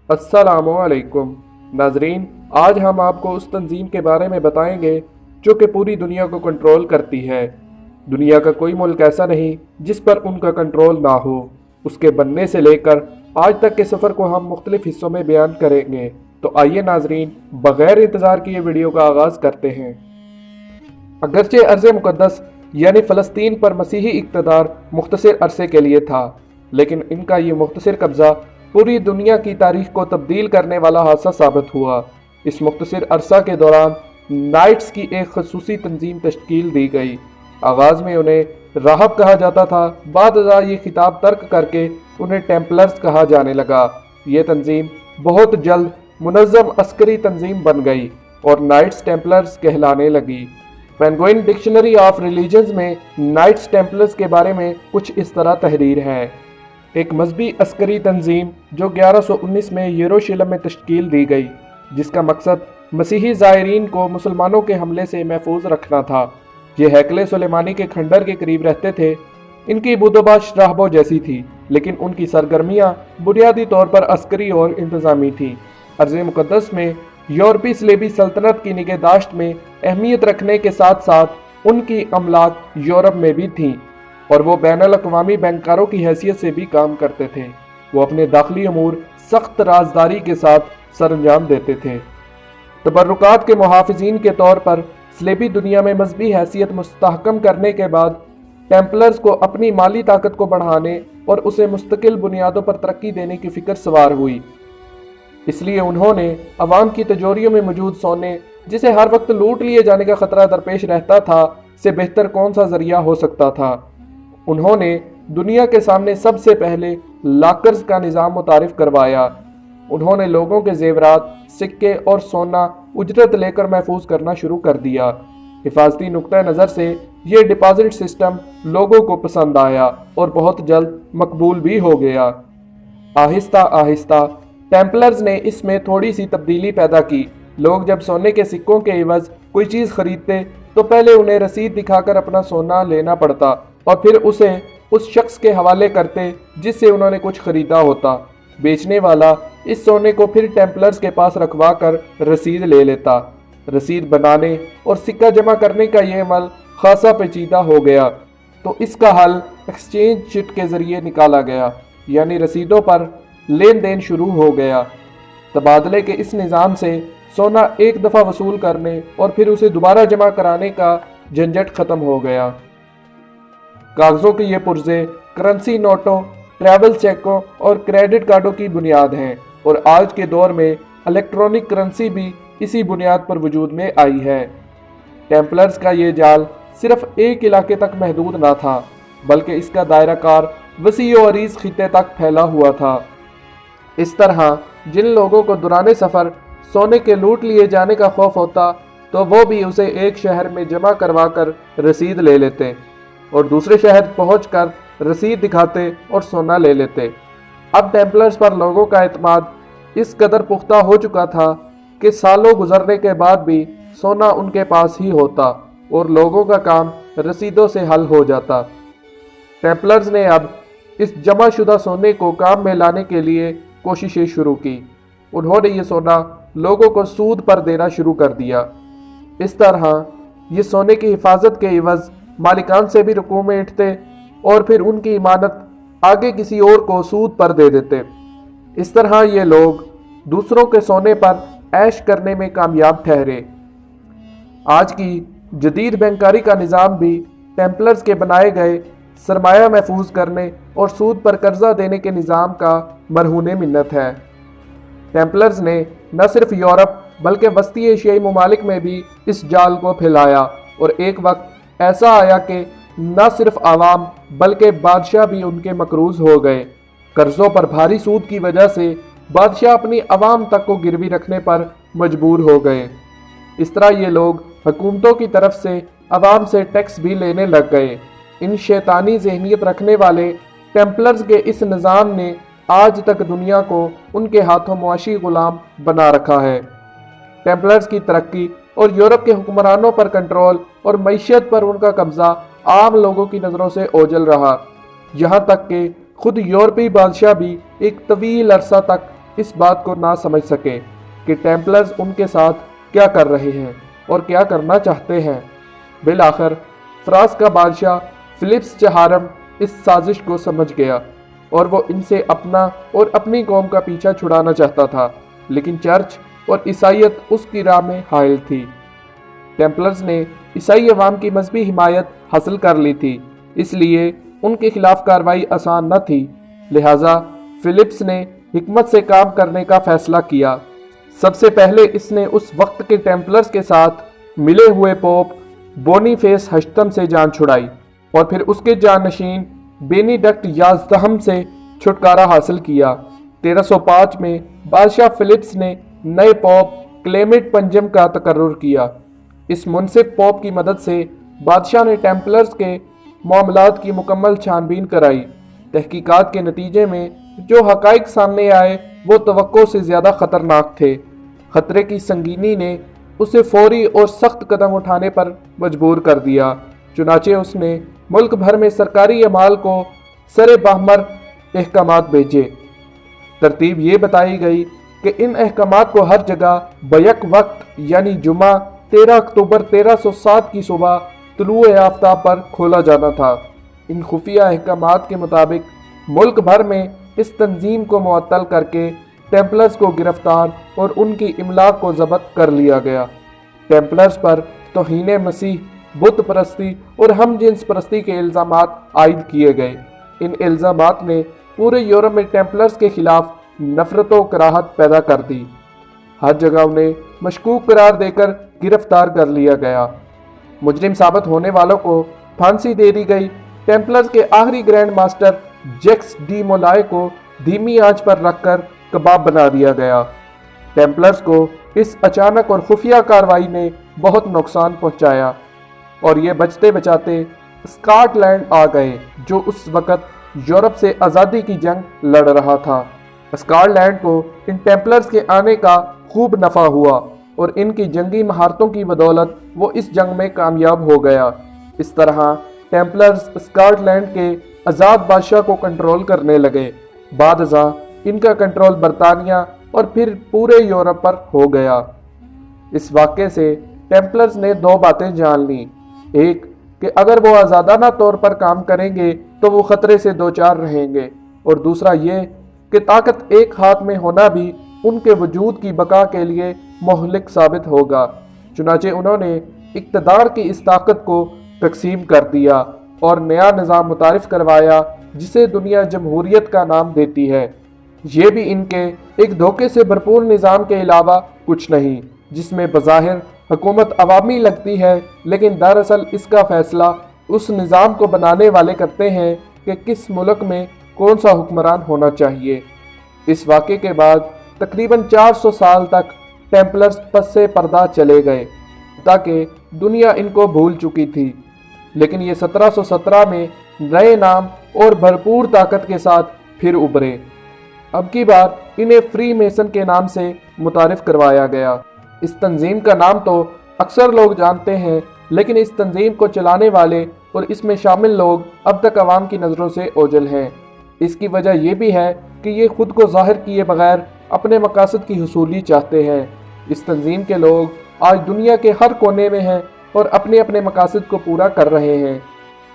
अस्सलामु अलैकुम नाजरीन, आज हम आपको उस तंजीम के बारे में बताएंगे जो कि पूरी दुनिया को कंट्रोल करती है। दुनिया का कोई मुल्क ऐसा नहीं जिस पर उनका कंट्रोल ना हो। उसके बनने से लेकर आज तक के सफ़र को हम मुख्तलिफ हिस्सों में बयान करेंगे। तो आइए नाजरीन, बग़ैर इंतज़ार किए वीडियो का आगाज़ करते हैं। अगरचे अर्ज़ मुक़द्दस यानी फ़लस्तीन पर मसीही इक़्तिदार मुख्तसर अरसे के लिए था, लेकिन इनका ये मुख्तसर कब्ज़ा पूरी दुनिया की तारीख को तब्दील करने वाला हादसा साबित हुआ। इस मुख्तसर अरसा के दौरान नाइट्स की एक खसूसी तंजीम तश्कील दी गई। आगाज़ में उन्हें राहब कहा जाता था, बाद ये खिताब तर्क करके उन्हें टेम्पलर्स कहा जाने लगा। ये तंजीम बहुत जल्द मुनज़्ज़म अस्करी तंजीम बन गई और नाइट्स टेम्पलर्स कहलाने लगी। पेंगुइन डिक्शनरी ऑफ रिलीजन्स में नाइट्स टेम्पलर्स के बारे में कुछ इस तरह तहरीर है। एक मजहबी अस्करी तंजीम जो 1119 में यरूशलेम में तश्कील दी गई, जिसका मकसद मसीही ज़ायरीन को मुसलमानों के हमले से महफूज रखना था। ये हैकले सुलेमानी के खंडर के करीब रहते थे। इनकी बुदोबाश राहबों जैसी थी, लेकिन उनकी सरगर्मियाँ बुनियादी तौर पर अस्करी और इंतज़ामी थी। अर्ज़ मुक़द्दस में यूरोपी सलेबी सल्तनत की निगहदाश्त में अहमियत रखने के साथ साथ उनकी अमलाक यूरोप में भी थीं और वो बैनुल अक़वामी बैंकरों की हैसियत से भी काम करते थे। वो अपने दाखिली अमूर सख्त राजदारी के साथ सरअंजाम देते थे। तबर्रुकात के मुहाफ़िज़ीन के तौर पर सलेबी दुनिया में मजहबी हैसियत मुस्तहकम करने के बाद टेम्पलर्स को अपनी माली ताकत को बढ़ाने और उसे मुस्तकिल बुनियादों पर तरक्की देने की फ़िक्र सवार हुई। इसलिए उन्होंने अवाम की तिजोरियों में मौजूद सोने, जिसे हर वक्त लूट लिए जाने का ख़तरा दरपेश रहता था, से बेहतर कौन सा ज़रिया हो सकता था। उन्होंने दुनिया के सामने सबसे पहले लॉकर्स का निज़ाम मुतारिफ करवाया। उन्होंने लोगों के जेवरात, सिक्के और सोना उजरत लेकर महफूज करना शुरू कर दिया। हिफाजती नुक्ता नज़र से ये डिपॉजिट सिस्टम लोगों को पसंद आया और बहुत जल्द मकबूल भी हो गया। आहिस्ता आहिस्ता टेम्पलर्स ने इसमें थोड़ी सी तब्दीली पैदा की। लोग जब सोने के सिक्कों के एवज कोई चीज़ खरीदते तो पहले उन्हें रसीद दिखाकर अपना सोना लेना पड़ता और फिर उसे उस शख्स के हवाले करते जिससे उन्होंने कुछ खरीदा होता। बेचने वाला इस सोने को फिर टेम्पलर्स के पास रखवा कर रसीद ले लेता। रसीद बनाने और सिक्का जमा करने का यह अमल खासा पेचीदा हो गया, तो इसका हल एक्सचेंज चिट के ज़रिए निकाला गया, यानी रसीदों पर लेन देन शुरू हो गया। तबादले के इस निज़ाम से सोना एक दफ़ा वसूल करने और फिर उसे दोबारा जमा कराने का झंझट ख़त्म हो गया। कागज़ों के ये पुर्जे करेंसी नोटों, ट्रैवल चेकों और क्रेडिट कार्डों की बुनियाद हैं और आज के दौर में इलेक्ट्रॉनिक करेंसी भी इसी बुनियाद पर वजूद में आई है। टेम्पलर्स का ये जाल सिर्फ एक इलाके तक महदूद ना था, बल्कि इसका दायरा कार वसी और अरीज़ खित्ते तक फैला हुआ था। इस तरह जिन लोगों को दौरान सफ़र सोने के लूट लिए जाने का खौफ होता, तो वो भी उसे एक शहर में जमा करवा कर रसीद ले लेते और दूसरे शहर पहुंचकर रसीद दिखाते और सोना ले लेते। अब टेम्पलर्स पर लोगों का एतमाद इस कदर पुख्ता हो चुका था कि सालों गुजरने के बाद भी सोना उनके पास ही होता और लोगों का काम रसीदों से हल हो जाता। टेम्पलर्स ने अब इस जमा शुदा सोने को काम में लाने के लिए कोशिशें शुरू की। उन्होंने ये सोना लोगों को सूद पर देना शुरू कर दिया। इस तरह ये सोने की हिफाजत के एवज मालिकान से भी रकूम ऐंठते और फिर उनकी इमानत आगे किसी और को सूद पर दे देते। इस तरह ये लोग दूसरों के सोने पर ऐश करने में कामयाब ठहरे। आज की जदीद बैंकारी का निज़ाम भी टेम्पलर्स के बनाए गए सरमाया महफूज करने और सूद पर कर्जा देने के निज़ाम का मरहून मिन्नत है। टेम्पलर्स ने न सिर्फ यूरोप बल्कि वस्ती एशियाई ममालिक में भी इस जाल को फैलाया और एक वक्त ऐसा आया कि न सिर्फ आवाम बल्कि बादशाह भी उनके मकरूज हो गए। कर्ज़ों पर भारी सूद की वजह से बादशाह अपनी आवाम तक को गिरवी रखने पर मजबूर हो गए। इस तरह ये लोग हुकूमतों की तरफ से आवाम से टैक्स भी लेने लग गए। इन शैतानी जहनीत रखने वाले टेम्पलर्स के इस निज़ाम ने आज तक दुनिया को उनके हाथों मुआशी गुलाम बना रखा है। टेम्पलर्स की तरक्की और यूरोप के हुक्मरानों पर कंट्रोल और मईशत पर उनका कब्जा आम लोगों की नज़रों से ओझल रहा। यहाँ तक कि खुद यूरोपी बादशाह भी एक तवील अरसा तक इस बात को ना समझ सके कि टेम्पलर्स उनके साथ क्या कर रहे हैं और क्या करना चाहते हैं। बिलाखिर फ्रांस का बादशाह फिलिप्स चहारम इस साजिश को समझ गया और वो इनसे अपना और अपनी कौम का पीछा छुड़ाना चाहता था, लेकिन चर्च और ईसाइयत उसकी राह में हायल थी। टेम्पलर्स ने ईसाई अवाम की मजहबी हिमायत हासिल कर ली थी, इसलिए उनके खिलाफ कार्रवाई आसान न थी। लिहाजा फिलिप्स ने हिकमत से काम करने का फैसला किया। सबसे पहले इसने उस वक्त के टेम्पलर्स के साथ मिले हुए पोप बोनीफेस अष्टम से जान छुड़ाई और फिर उसके जानशीन बेनिडिक्ट याज़दहम से छुटकारा हासिल किया। 1305 में बादशाह फिलिप्स ने नए पोप क्लेमेंट पंजम का तकर्रुर किया। इस मुनसिफ पोप की मदद से बादशाह ने टेम्पलर्स के मामलात की मुकम्मल छानबीन कराई। तहकीकात के नतीजे में जो हकाइक सामने आए वो तवक्को से ज़्यादा ख़तरनाक थे। ख़तरे की संगीनी ने उसे फौरी और सख्त कदम उठाने पर मजबूर कर दिया। चुनाचे उसने मुल्क भर में सरकारी अमाल को सरे बहमर अहकामात भेजे। तरतीब ये बताई गई कि इन अहकामात को हर जगह बैक वक्त यानी जुमा 13 अक्टूबर 1307 की सुबह तुलुए आफ्ताब पर खोला जाना था। इन खुफिया अहकामात के मुताबिक मुल्क भर में इस तंजीम को मुअत्तल करके टेम्पलर्स को गिरफ्तार और उनकी इमलाक को जब्त कर लिया गया। टेम्पलर्स पर तौहीन मसीह, बुत परस्ती और हम जिन्स परस्ती के इल्ज़ामात आयद किए गए। इन इल्ज़ामात ने पूरे यूरोप में टेम्पलर्स के खिलाफ नफरत व कराहत पैदा कर दी। हर जगह उन्हें मशकूक करार देकर गिरफ्तार कर लिया गया। मुजरिम साबित होने वालों को फांसी दे दी गई। टेम्पलर्स के आखिरी ग्रैंड मास्टर जैक्स डी मोलाय को धीमी आंच पर रखकर कबाब बना दिया गया। टेम्पलर्स को इस अचानक और खुफिया कार्रवाई ने बहुत नुकसान पहुंचाया और ये बचते बचाते स्कॉटलैंड आ गए, जो उस वक़्त यूरोप से आज़ादी की जंग लड़ रहा था। स्कॉटलैंड को इन टेम्पलर्स के आने का खूब नफ़ा हुआ और इनकी जंगी महारतों की बदौलत वो इस जंग में कामयाब हो गया। इस तरह टेम्पलर्स स्कॉटलैंड के आज़ाद बादशाह को कंट्रोल करने लगे। बाद अज़ां इनका कंट्रोल बरतानिया और फिर पूरे यूरोप पर हो गया। इस वाक़े से टेम्पलर्स ने दो बातें जान ली। एक कि अगर वो आज़ादाना तौर पर काम करेंगे तो वो ख़तरे से दो चार रहेंगे, और दूसरा ये कि ताकत एक हाथ में होना भी उनके वजूद की बका के लिए मोहलिक साबित होगा। चुनाचे उन्होंने इक़्तिदार की इस ताकत को तकसीम कर दिया और नया निज़ाम मुतारिफ करवाया जिसे दुनिया जमहूरियत का नाम देती है। ये भी इनके एक धोखे से भरपूर निज़ाम के अलावा कुछ नहीं, जिसमें बज़ाहिर हुकूमत अवामी लगती है, लेकिन दरअसल इसका फ़ैसला उस निज़ाम को बनाने वाले करते हैं कि किस मुल्क में कौन सा हुक्मरान होना चाहिए। इस वाक़े के बाद तकरीबन 400 साल तक टेम्पलर्स पस्से पर्दा चले गए, ताकि दुनिया इनको भूल चुकी थी। लेकिन ये 1717 में नए नाम और भरपूर ताकत के साथ फिर उभरे। अब की बार इन्हें फ्री मेसन के नाम से मुतारिफ करवाया गया। इस तंजीम का नाम तो अक्सर लोग जानते हैं, लेकिन इस तंजीम को चलाने वाले और इसमें शामिल लोग अब तक आवाम की नज़रों से ओझल हैं। इसकी वजह यह भी है कि ये खुद को जाहिर किए बगैर अपने मकासद की हुसूली चाहते हैं। इस तंजीम के लोग आज दुनिया के हर कोने में हैं और अपने अपने मकासद को पूरा कर रहे हैं।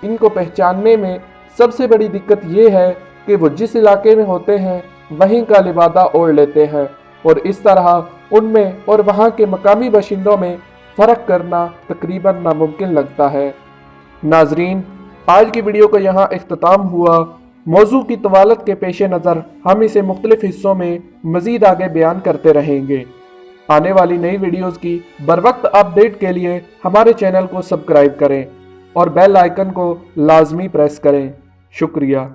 इनको पहचानने में सबसे बड़ी दिक्कत ये है कि वो जिस इलाके में होते हैं वहीं का लिबादा ओढ़ लेते हैं, और इस तरह उनमें और वहाँ के मकामी बाशिंदों में फ़र्क करना तकरीबन नामुमकिन लगता है। नाजरीन, आज की वीडियो का यहाँ इख्तिताम हुआ। मौजू की तवालत के पेश नज़र हम इसे मुख्तलिफ हिस्सों में मज़ीद आगे बयान करते रहेंगे। आने वाली नई वीडियोज़ की बरवक्त अपडेट के लिए हमारे चैनल को सब्सक्राइब करें और बेल आइकन को लाजमी प्रेस करें। शुक्रिया।